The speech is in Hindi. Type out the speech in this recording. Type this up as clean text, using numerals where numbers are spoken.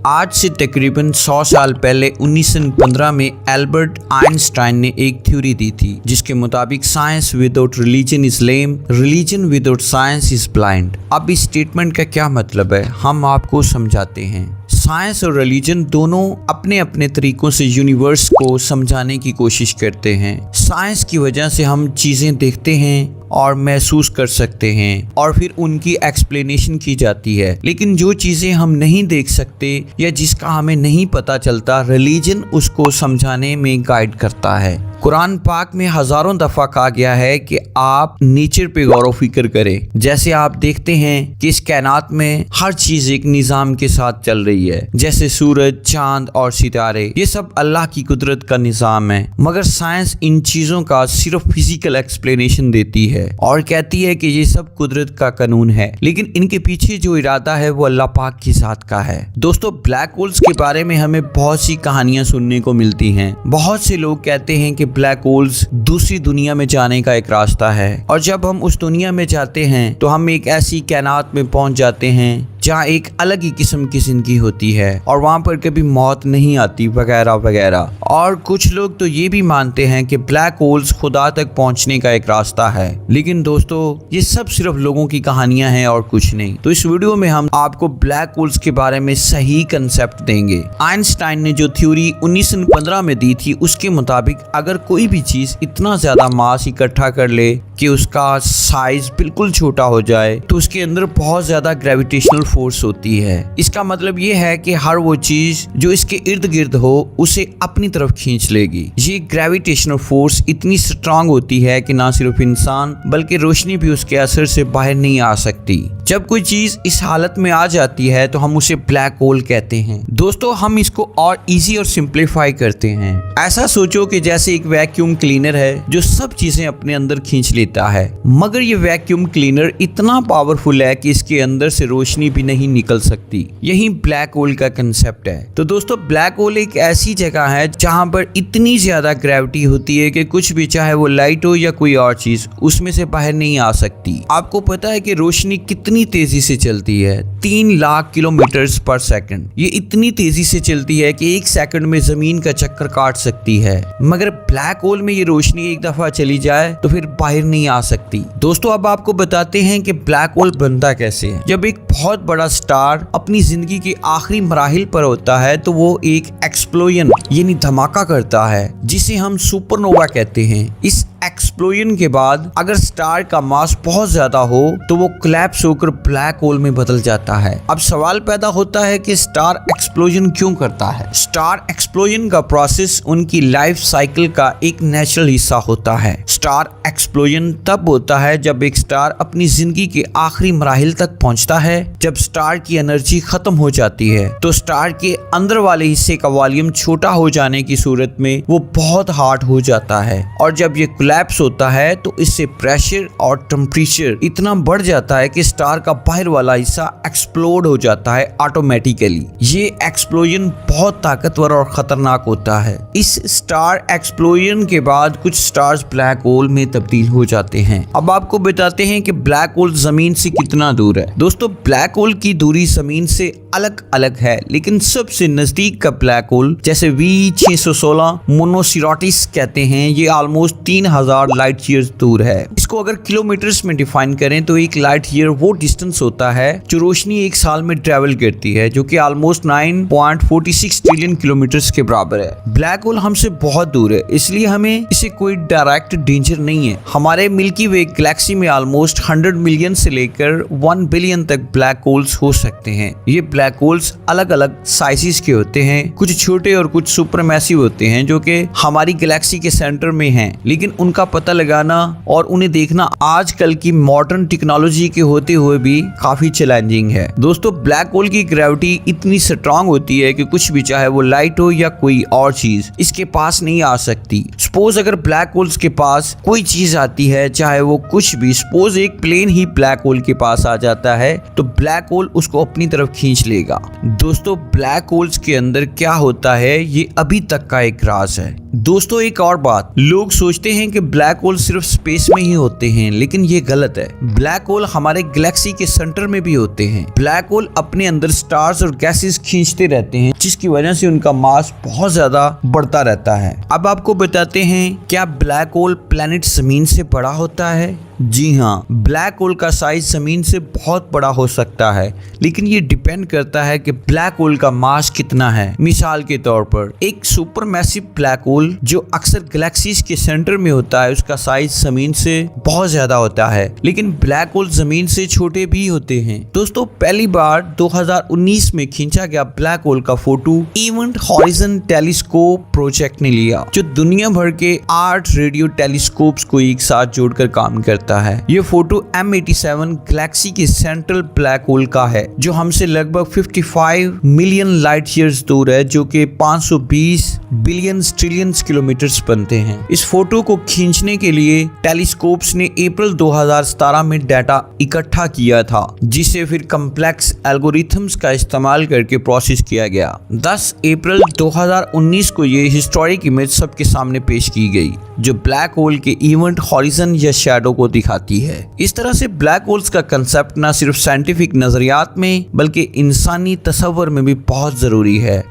आज से तकरीबन 100 साल पहले 1915 में एल्बर्ट आइंस्टाइन ने एक थ्योरी दी थी जिसके मुताबिक science without religion is lame, religion without science is blind. अब इस स्टेटमेंट का क्या मतलब है, हम आपको समझाते हैं। साइंस और रिलीजन दोनों अपने अपने तरीकों से यूनिवर्स को समझाने की कोशिश करते हैं। साइंस की वजह से हम चीजें देखते हैं और महसूस कर सकते हैं और फिर उनकी एक्सप्लेनेशन की जाती है, लेकिन जो चीजें हम नहीं देख सकते या जिसका हमें नहीं पता चलता, रिलीजन उसको समझाने में गाइड करता है। कुरान पाक में हजारों दफा कहा गया है कि आप नेचर पे गौर फिक्र करें। जैसे आप देखते हैं कि इस कायनात में हर चीज एक निजाम के साथ चल रही है, जैसे सूरज, चांद और सितारे, ये सब अल्लाह की कुदरत का निजाम है। मगर साइंस इन चीजों का सिर्फ फिजिकल एक्सप्लेनेशन देती है और कहती है कि ये सब कुदरत का कानून है, लेकिन इनके पीछे जो इरादा है वो अल्लाह पाक की जात का है। दोस्तों, ब्लैक होल्स के बारे में हमें बहुत सी कहानियां सुनने को मिलती हैं। बहुत से लोग कहते हैं कि ब्लैक होल्स दूसरी दुनिया में जाने का एक रास्ता है, और जब हम उस दुनिया में जाते हैं तो हम एक ऐसी कायनात में पहुंच जाते हैं जहाँ एक अलग ही किस्म की जिंदगी होती है और वहाँ पर कभी मौत नहीं आती वगैरह वगैरह। और कुछ लोग तो ये भी मानते हैं कि ब्लैक होल्स खुदा तक पहुँचने का एक रास्ता है, लेकिन दोस्तों ये सब सिर्फ लोगों की कहानियां हैं और कुछ नहीं। तो इस वीडियो में हम आपको ब्लैक होल्स के बारे में सही कंसेप्ट देंगे। आइंस्टाइन ने जो थ्योरी 1915 में दी थी उसके मुताबिक अगर कोई भी चीज इतना ज्यादा मास इकट्ठा कर ले कि उसका साइज बिल्कुल छोटा हो जाए तो उसके अंदर बहुत ज्यादा ग्रेविटेशनल फोर्स होती है। इसका मतलब ये है कि हर वो चीज जो इसके इर्द गिर्द हो उसे अपनी तरफ खींच लेगी। ये ग्रेविटेशनल फोर्स इतनी स्ट्रांग होती है कि ना सिर्फ इंसान बल्कि रोशनी भी उसके असर से बाहर नहीं आ सकती। जब कोई चीज इस हालत में आ जाती है तो हम उसे ब्लैक होल कहते हैं। दोस्तों, हम इसको और इजी और सिंप्लीफाई करते हैं। ऐसा सोचो कि जैसे एक वैक्यूम क्लीनर है जो सब चीजें अपने अंदर खींच लेता है, मगर ये वैक्यूम क्लीनर इतना पावरफुल है कि इसके अंदर से रोशनी भी नहीं निकल सकती। यही ब्लैक होल का कंसेप्ट है। तो दोस्तों, ब्लैक होल एक ऐसी जगह है जहां पर इतनी ज्यादा ग्रेविटी होती है कि कुछ भी, चाहे वो लाइट हो या कोई और चीज, उसमें से बाहर नहीं आ सकती। आपको पता है कि रोशनी कितनी तेजी से चलती है? 3 लाख किलोमीटर पर सेकंड। ये इतनी तेजी से चलती है कि एक सेकंड में जमीन का चक्कर काट सकती है, मगर ब्लैक होल में ये रोशनी एक दफा चली जाए तो फिर बाहर नहीं आ सकती। दोस्तों, अब आपको बताते हैं कि ब्लैक होल बनता कैसे है। जब एक बहुत बड़ा स्टार अपनी जिंदगी के आखिरी मराहिल पर होता है तो वो एक एक्सप्लोजन यानी धमाका करता है जिसे हम सुपरनोवा कहते हैं। इस एक्सप्लोजन के बाद अगर स्टार का मास बहुत ज्यादा हो तो वो कोलैप्स होकर ब्लैक होल में बदल जाता है। अब सवाल पैदा होता है कि स्टार एक्सप्लोजन क्यों करता है? स्टार एक्सप्लोजन का प्रोसेस उनकी लाइफ साइकिल का एक नेचुरल हिस्सा होता है। स्टार एक्सप्लोजन तब होता है जब एक स्टार अपनी जिंदगी के आखिरी मराहिल तक पहुंचता है। जब स्टार की एनर्जी खत्म हो जाती है तो स्टार के अंदर वाले हिस्से का वॉल्यूम छोटा हो जाने की सूरत में वो बहुत हार्ड हो जाता है, और जब ये कोलैप्स होता है तो इससे प्रेशर और टेम्परेचर इतना बढ़ जाता है कि स्टार का बाहर वाला हिस्सा एक्सप्लोड हो जाता है ऑटोमेटिकली। ये एक्सप्लोजन बहुत ताकतवर और खतरनाक होता है। इस स्टार एक्सप्लोजन के बाद कुछ स्टार्स ब्लैक होल में तब्दील हो जाते हैं। अब आपको बताते हैं कि ब्लैक होल जमीन से कितना दूर है। दोस्तों, ब्लैक होल की दूरी जमीन से अलग अलग है, लेकिन सबसे नजदीक का ब्लैक होल जैसे V616 मोनोसिरोटिस कहते हैं, ये ऑलमोस्ट 3000 लाइट ईयर्स दूर है। इसको अगर किलोमीटर्स में डिफाइन करें तो एक लाइट ईयर वो डिस्टेंस होता है जो रोशनी एक साल में ट्रेवल करती है, जो कि ऑलमोस्ट 9.46 ट्रिलियन किलोमीटर्स के बराबर है। ब्लैक होल हमसे बहुत दूर है, इसलिए हमें इसे कोई डायरेक्ट डेंजर नहीं है। हमारे मिल्की वे गैलेक्सी में ऑलमोस्ट 100 मिलियन से लेकर 1 बिलियन तक ब्लैक होल्स हो सकते हैं। ये ब्लैक होल्स अलग अलग साइजेस के होते हैं, कुछ छोटे और कुछ सुपरमैसिव होते हैं जो कि हमारी गैलेक्सी के सेंटर में हैं, लेकिन उनका पता लगाना और उन्हें देखना आजकल की मॉडर्न टेक्नोलॉजी के होते हुए भी काफी चैलेंजिंग है। दोस्तों, ब्लैक होल की ग्रेविटी इतनी स्ट्रांग होती है कि कुछ भी, चाहे वो लाइट हो या कोई और चीज, इसके पास नहीं आ सकती। सपोज अगर ब्लैक होल्स के पास कोई चीज आती है, चाहे वो कुछ भी, सपोज एक प्लेन ही ब्लैक होल के पास आ जाता है तो ब्लैक होल उसको अपनी तरफ खींच लेगा। दोस्तों, ब्लैक होल्स के अंदर क्या होता है ये अभी तक का एक राज है। दोस्तों एक और बात, लोग सोचते हैं कि ब्लैक होल सिर्फ स्पेस में ही होते हैं, लेकिन ये गलत है। ब्लैक होल हमारे गैलेक्सी के सेंटर में भी होते हैं। ब्लैक होल अपने अंदर स्टार्स और गैसेस खींचते रहते हैं, जिसकी वजह से उनका मास बहुत ज्यादा बढ़ता रहता है। अब आपको बताते हैं, क्या ब्लैक होल प्लेनेट जमीन से बड़ा होता है? जी हाँ, ब्लैक होल का साइज जमीन से बहुत बड़ा हो सकता है, लेकिन ये डिपेंड करता है कि ब्लैक होल का मास कितना है। मिसाल के तौर पर एक सुपर मैसिव ब्लैक होल जो अक्सर गैलेक्सीज के सेंटर में होता है, उसका साइज जमीन से बहुत ज्यादा होता है, लेकिन ब्लैक होल जमीन से छोटे भी होते हैं। दोस्तों पहली बार 2019 में खींचा गया ब्लैक होल का photo event horizon telescope project ने लिया, जो दुनिया भर के 8 रेडियो टेलीस्कोप्स को एक साथ जोड़कर काम करता है। ये फोटो M87 गैलेक्सी के सेंट्रल ब्लैक होल का है, जो हमसे लगभग 55 मिलियन लाइट ईयर्स दूर है, जो कि 520 बिलियन ट्रिलियन किलोमीटर्स बनते हैं। इस फोटो को खींचने के लिए टेलीस्कोप्स ने अप्रैल 2017 में डाटा इकट्ठा किया था, जिसे फिर कम्प्लेक्स एल्गोरिथम्स का इस्तेमाल करके प्रोसेस किया गया। 10 अप्रैल 2019 को ये हिस्टोरिक इमेज सबके सामने पेश की गई, जो ब्लैक होल के इवेंट हॉरिजन या शैडो को दिखाती है। इस तरह से ब्लैक होल्स का कंसेप्ट न सिर्फ साइंटिफिक नजरियात में बल्कि इंसानी तसव्वुर में भी बहुत जरूरी है।